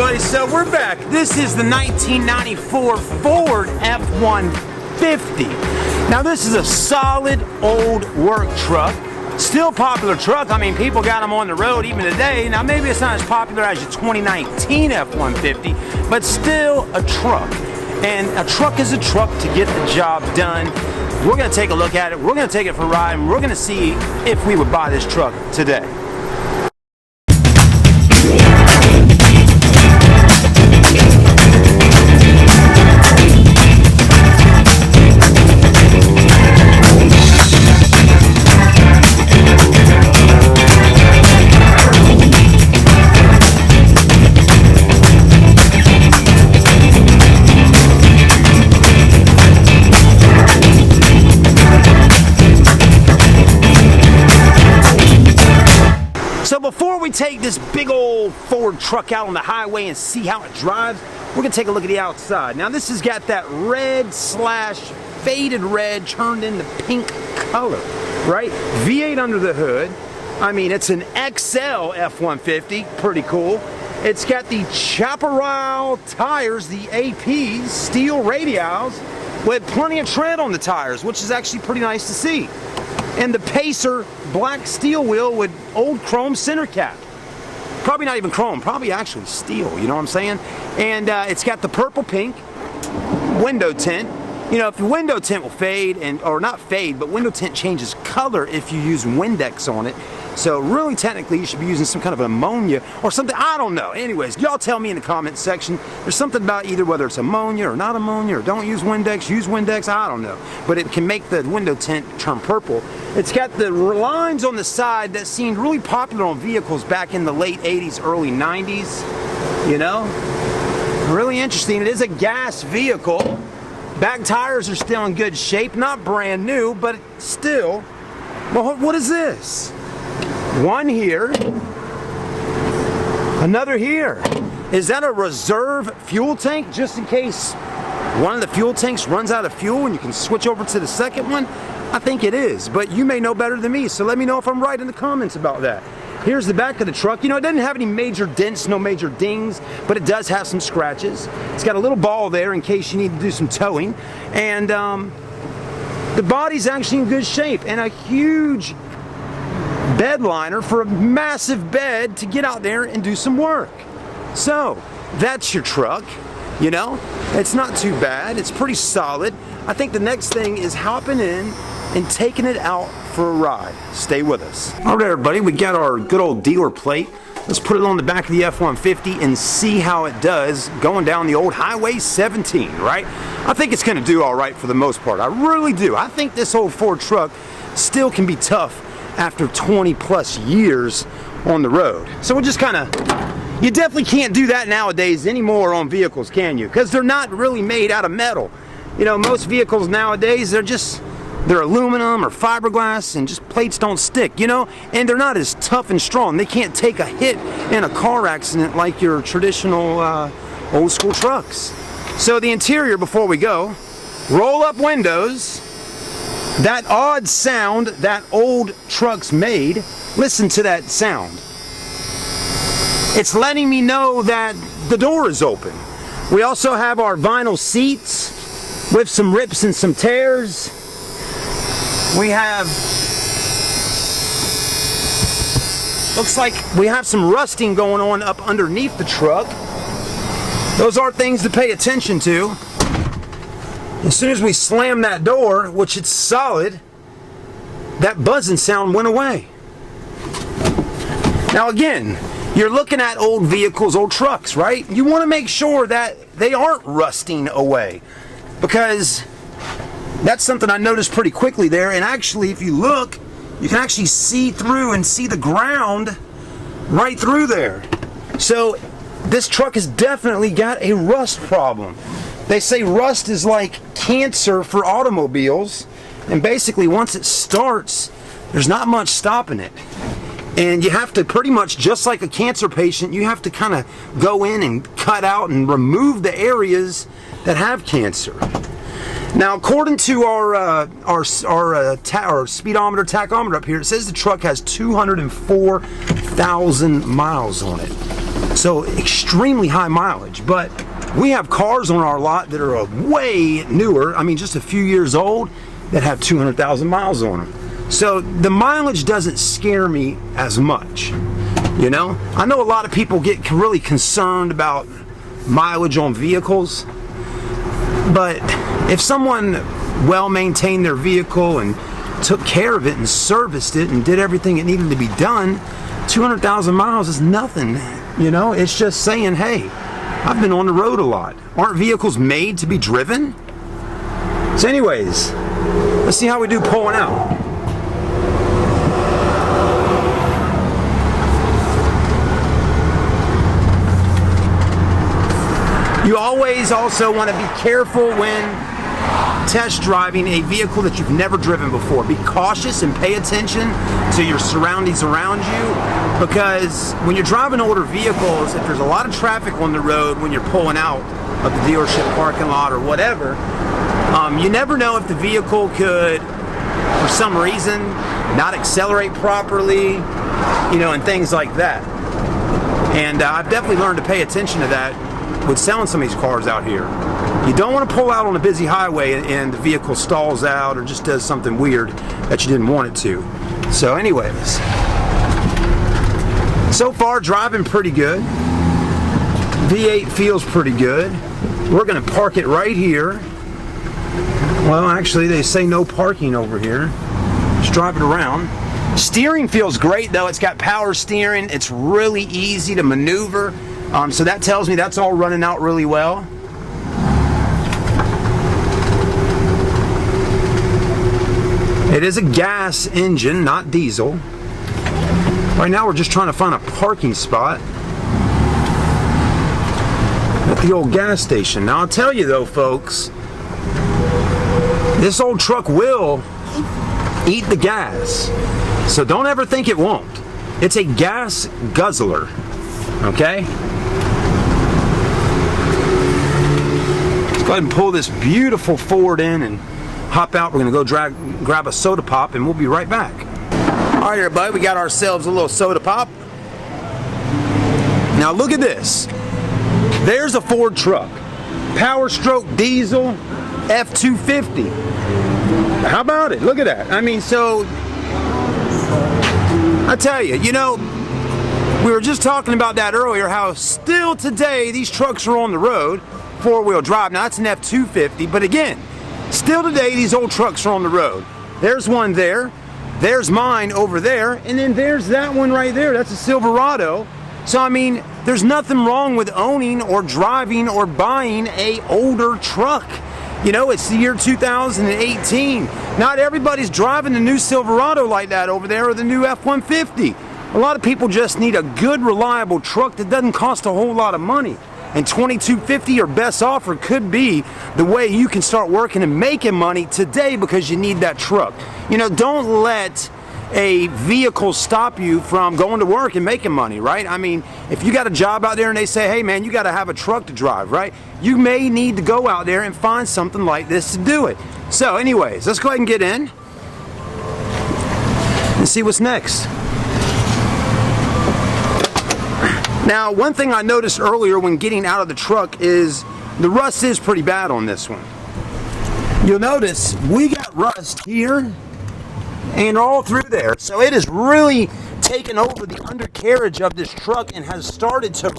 everybody, so we're back. This is the 1994 Ford F150. Now this is a solid old work truck. Still popular truck. I mean, people got them on the road even today. Now maybe it's not as popular as your 2019 F150, but still a truck. And a truck is a truck to get the job done. We're gonna take a look at it. We're gonna take it for a ride, and we're gonna see if we would buy this truck today. So before we take this big old Ford truck out on the highway and see how it drives, we're gonna take a look at the outside. Now this has got that red slash faded red turned into pink color, right? V8 under the hood. I mean, it's an XL F-150, pretty cool. It's got the Chaparral tires, the APs, steel radials, with plenty of tread on the tires, which is actually pretty nice to see. And the Pacer black steel wheel with old chrome center cap. Probably not even chrome, probably actually steel, you know what I'm saying? And it's got the purple pink window tint. You know, if your window tint will fade, or not fade, but window tint changes color if you use Windex on it. So really technically you should be using some kind of ammonia or something, I don't know. Anyways, y'all tell me in the comment section. There's something about either whether it's ammonia or not ammonia, or don't use Windex, I don't know. But it can make the window tint turn purple. It's got the lines on the side that seemed really popular on vehicles back in the late 80s, early 90s. You know? Really interesting. It is a gas vehicle. Back tires are still in good shape. Not brand new, but still. Well, what is this? One here, another here. Is that a reserve fuel tank just in case one of the fuel tanks runs out of fuel and you can switch over to the second one? I think it is, but you may know better than me, so let me know if I'm right in the comments about that. Here's the back of the truck. You know, it doesn't have any major dents, no major dings, but it does have some scratches. It's got a little ball there in case you need to do some towing. And the body's actually in good shape, and a huge bed liner for a massive bed to get out there and do some work. So that's your truck. You know, it's not too bad. It's pretty solid. I think the next thing is hopping in and taking it out for a ride. Stay with us. All right, everybody, we got our good old dealer plate. Let's put it on the back of the F-150 and see how it does going down the old Highway 17, right? I think it's gonna do all right for the most part. I really do. I think this old Ford truck still can be tough after 20 plus years on the road. So we'll just kind of, you definitely can't do that nowadays anymore on vehicles, can you? Because they're not really made out of metal. You know, most vehicles nowadays, they're aluminum or fiberglass, and just plates don't stick, you know? And they're not as tough and strong. They can't take a hit in a car accident like your traditional old school trucks. So the interior, before we go, roll up windows. That odd sound that old trucks made, listen to that sound. It's letting me know that the door is open. We also have our vinyl seats with some rips and some tears. We have, looks like we have some rusting going on up underneath the truck. Those are things to pay attention to. As soon as we slam that door, which it's solid, that buzzing sound went away. Now again, you're looking at old vehicles, old trucks, right? You want to make sure that they aren't rusting away, because that's something I noticed pretty quickly there. And actually, if you look, you can actually see through and see the ground right through there. So this truck has definitely got a rust problem. They say rust is like cancer for automobiles, and basically once it starts, there's not much stopping it. And you have to pretty much, just like a cancer patient, you have to kind of go in and cut out and remove the areas that have cancer. Now, according to our speedometer, tachometer up here, it says the truck has 204,000 miles on it. So extremely high mileage. But we have cars on our lot that are way newer, I mean just a few years old, that have 200,000 miles on them. So the mileage doesn't scare me as much. You know, I know a lot of people get really concerned about mileage on vehicles, but if someone well maintained their vehicle and took care of it and serviced it and did everything it needed to be done, 200,000 miles is nothing. You know, it's just saying, hey, I've been on the road a lot. Aren't vehicles made to be driven? So anyways, let's see how we do pulling out. You always also want to be careful when test driving a vehicle that you've never driven before. Be cautious and pay attention to your surroundings around you, because when you're driving older vehicles, if there's a lot of traffic on the road when you're pulling out of the dealership parking lot or whatever, you never know if the vehicle could, for some reason, not accelerate properly, you know, and things like that. And I've definitely learned to pay attention to that with selling some of these cars out here. You don't want to pull out on a busy highway and the vehicle stalls out or just does something weird that you didn't want it to. So anyways, so far driving pretty good. V8 feels pretty good. We're going to park it right here. Well, actually they say no parking over here. Just drive it around. Steering feels great though. It's got power steering. It's really easy to maneuver. So that tells me that's all running out really well. It is a gas engine, not diesel. Right now we're just trying to find a parking spot at the old gas station. Now I'll tell you though, folks, this old truck will eat the gas. So don't ever think it won't. It's a gas guzzler, okay? Go ahead and pull this beautiful Ford in and hop out. We're going to go grab a soda pop and we'll be right back. All right, everybody, we got ourselves a little soda pop. Now look at this. There's a Ford truck. Power stroke diesel F250. How about it? Look at that. I mean, so I tell you, you know, we were just talking about that earlier, how still today these trucks are on the road. Four-wheel drive. Now that's an F250, but again, still today these old trucks are on the road. There's one there, there's mine over there, and then there's that one right there. That's a Silverado. So I mean, there's nothing wrong with owning or driving or buying a older truck. You know, it's the year 2018. Not everybody's driving the new Silverado like that over there or the new F150. A lot of people just need a good, reliable truck that doesn't cost a whole lot of money. And $22.50, your best offer, could be the way you can start working and making money today because you need that truck. You know, don't let a vehicle stop you from going to work and making money, right? I mean, if you got a job out there and they say, hey man, you got to have a truck to drive, right? You may need to go out there and find something like this to do it. So anyways, let's go ahead and get in and see what's next. Now, one thing I noticed earlier when getting out of the truck is the rust is pretty bad on this one. You'll notice we got rust here and all through there. So it has really taken over the undercarriage of this truck and has started to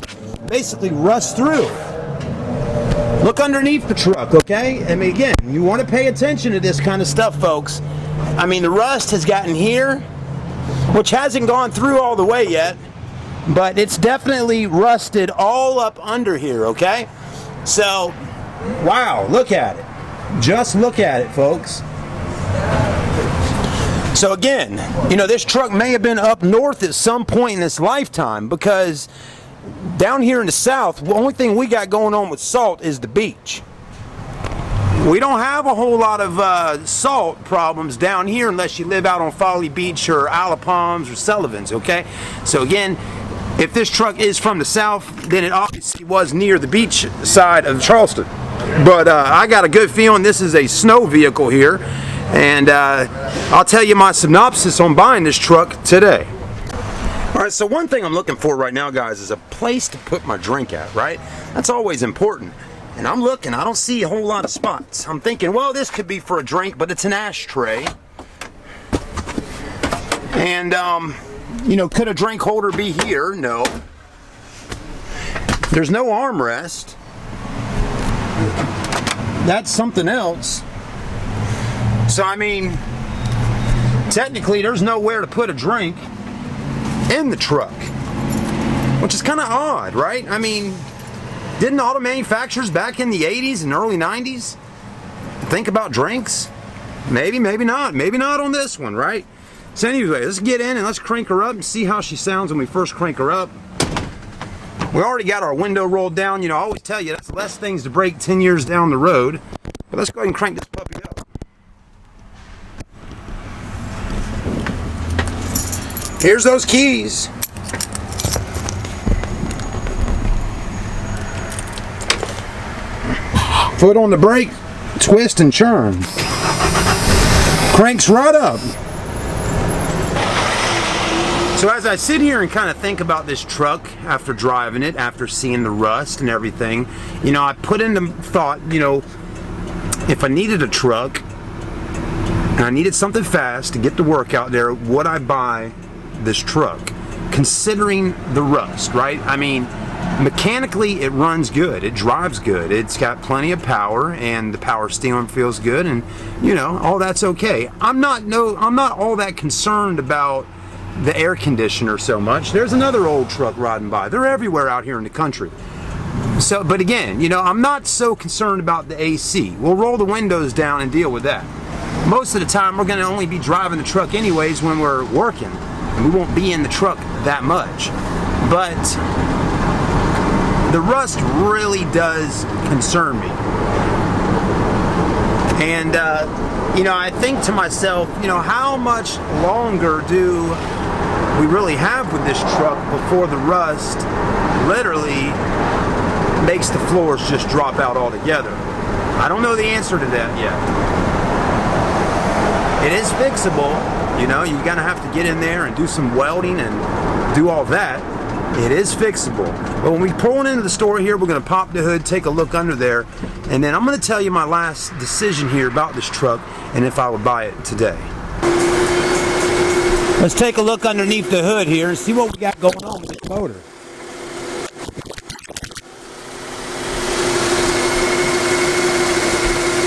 basically rust through. Look underneath the truck, okay? I mean, again, you want to pay attention to this kind of stuff, folks. I mean, the rust has gotten here, which hasn't gone through all the way yet. But it's definitely rusted all up under here, okay? So, wow, look at it. Just look at it, folks. So again, you know, this truck may have been up north at some point in its lifetime, because down here in the south, the only thing we got going on with salt is the beach. We don't have a whole lot of salt problems down here unless you live out on Folly Beach or Isle of Palms or Sullivan's, okay? So again, if this truck is from the south, then it obviously was near the beach side of Charleston. But I got a good feeling this is a snow vehicle here. And I'll tell you my synopsis on buying this truck today. All right, so one thing I'm looking for right now, guys, is a place to put my drink at, right? That's always important. And I'm looking, I don't see a whole lot of spots. I'm thinking, well, this could be for a drink, but it's an ashtray. And, you know, could a drink holder be here? No. There's no armrest. That's something else. So, I mean, technically, there's nowhere to put a drink in the truck, which is kind of odd, right? I mean, didn't auto manufacturers back in the 80s and early 90s think about drinks? Maybe, maybe not. Maybe not on this one, right? So anyway, let's get in and let's crank her up and see how she sounds when we first crank her up. We already got our window rolled down. You know, I always tell you that's less things to break 10 years down the road. But let's go ahead and crank this puppy up. Here's those keys. Foot on the brake, twist and churn. Cranks right up. So as I sit here and kind of think about this truck after driving it, after seeing the rust and everything, you know, I put into thought, you know, if I needed a truck and I needed something fast to get to work out there, would I buy this truck? Considering the rust, right? I mean, mechanically it runs good, it drives good, it's got plenty of power, and the power steering feels good, and you know, all that's okay. I'm not all that concerned about the air conditioner so much. There's another old truck riding by. They're everywhere out here in the country. So, but again, you know, I'm not so concerned about the AC. We'll roll the windows down and deal with that. Most of the time, we're going to only be driving the truck anyways when we're working, and we won't be in the truck that much. But the rust really does concern me. And, you know, I think to myself, you know, how much longer do we really have with this truck before the rust literally makes the floors just drop out altogether? I don't know the answer to that yet. It is fixable, you know, you're gonna have to get in there and do some welding and do all that. It is fixable. But when we pull into the store here, we're gonna pop the hood, take a look under there, and then I'm gonna tell you my last decision here about this truck and if I would buy it today. Let's take a look underneath the hood here and see what we got going on with this motor.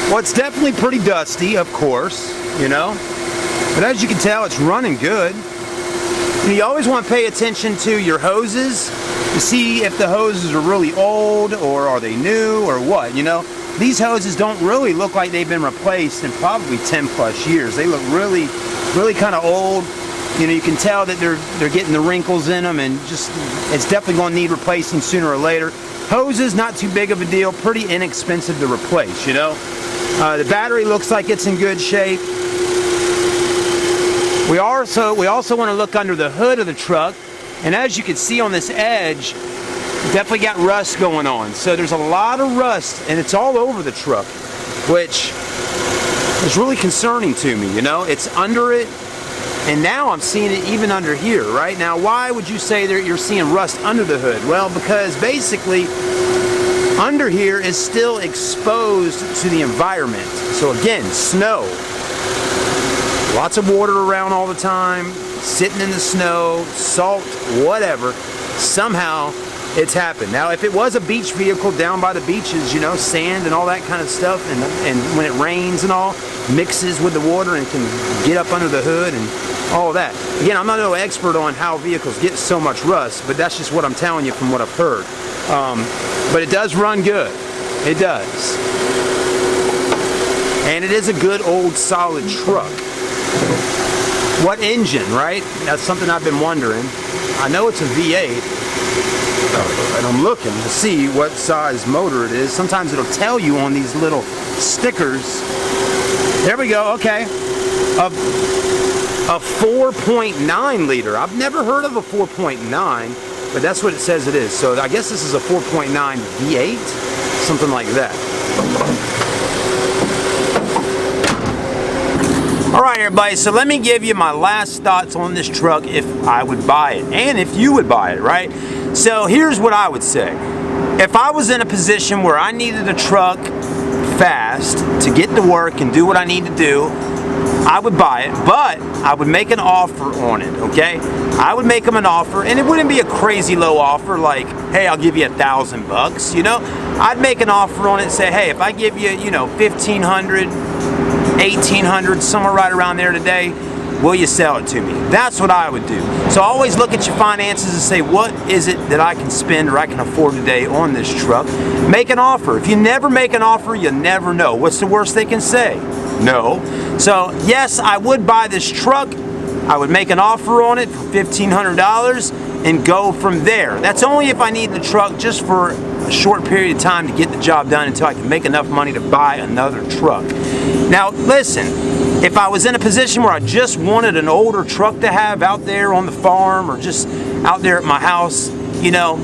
Well, it's definitely pretty dusty, of course, you know, but as you can tell, it's running good. And you always want to pay attention to your hoses to see if the hoses are really old or are they new or what, you know. These hoses don't really look like they've been replaced in probably 10 plus years. They look really, really kind of old. You know, you can tell that they're getting the wrinkles in them, and just it's definitely going to need replacing sooner or later. Hoses, not too big of a deal, pretty inexpensive to replace, you know. The battery looks like it's in good shape. We also want to look under the hood of the truck, and as you can see on this edge, definitely got rust going on. So there's a lot of rust, and it's all over the truck, which is really concerning to me, you know. It's under it, and now I'm seeing it even under here, right? Now, why would you say that you're seeing rust under the hood? Well, because basically, under here is still exposed to the environment. So again, snow. Lots of water around all the time, sitting in the snow, salt, whatever. Somehow it's happened. Now, if it was a beach vehicle down by the beaches, you know, sand and all that kind of stuff, and when it rains and all, mixes with the water and can get up under the hood and all that. Again, I'm not no expert on how vehicles get so much rust, but that's just what I'm telling you from what I've heard. But it does run good. It does. And it is a good old solid truck. What engine, right? That's something I've been wondering. I know it's a V8, and I'm looking to see what size motor it is. Sometimes it'll tell you on these little stickers. There we go, okay. A 4.9 liter. I've never heard of a 4.9, but that's what it says it is. So I guess this is a 4.9 V8, something like that. Alright everybody, so let me give you my last thoughts on this truck if I would buy it, and if you would buy it, right? So here's what I would say. If I was in a position where I needed a truck fast to get to work and do what I need to do, I would buy it, but I would make an offer on it, okay? I would make them an offer, and it wouldn't be a crazy low offer like, hey, I'll give you $1,000, you know? I'd make an offer on it and say, hey, if I give you, you know, $1,500, $1,800, somewhere right around there today, will you sell it to me? That's what I would do. So always look at your finances and say, what is it that I can spend or I can afford today on this truck? Make an offer. If you never make an offer, you never know. What's the worst they can say? No. So yes, I would buy this truck. I would make an offer on it for $1,500 and go from there. That's only if I need the truck just for a short period of time to get the job done until I can make enough money to buy another truck. Now listen, if I was in a position where I just wanted an older truck to have out there on the farm or just out there at my house, you know,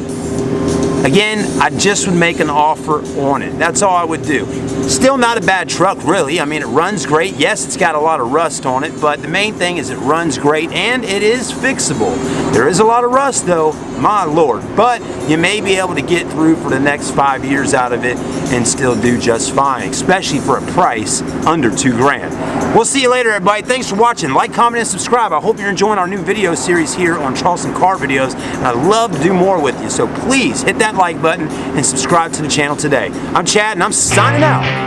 again, I just would make an offer on it. That's all I would do. Still not a bad truck, really. I mean, it runs great. Yes, it's got a lot of rust on it, but the main thing is it runs great and it is fixable. There is a lot of rust though, my lord, but you may be able to get through for the next 5 years out of it and still do just fine, especially for a price under $2,000. We'll see you later, everybody. Thanks for watching. Like, comment, and subscribe. I hope you're enjoying our new video series here on Charleston Car Videos, and I'd love to do more with you, so please hit that like button and subscribe to the channel today. I'm Chad, and I'm signing out.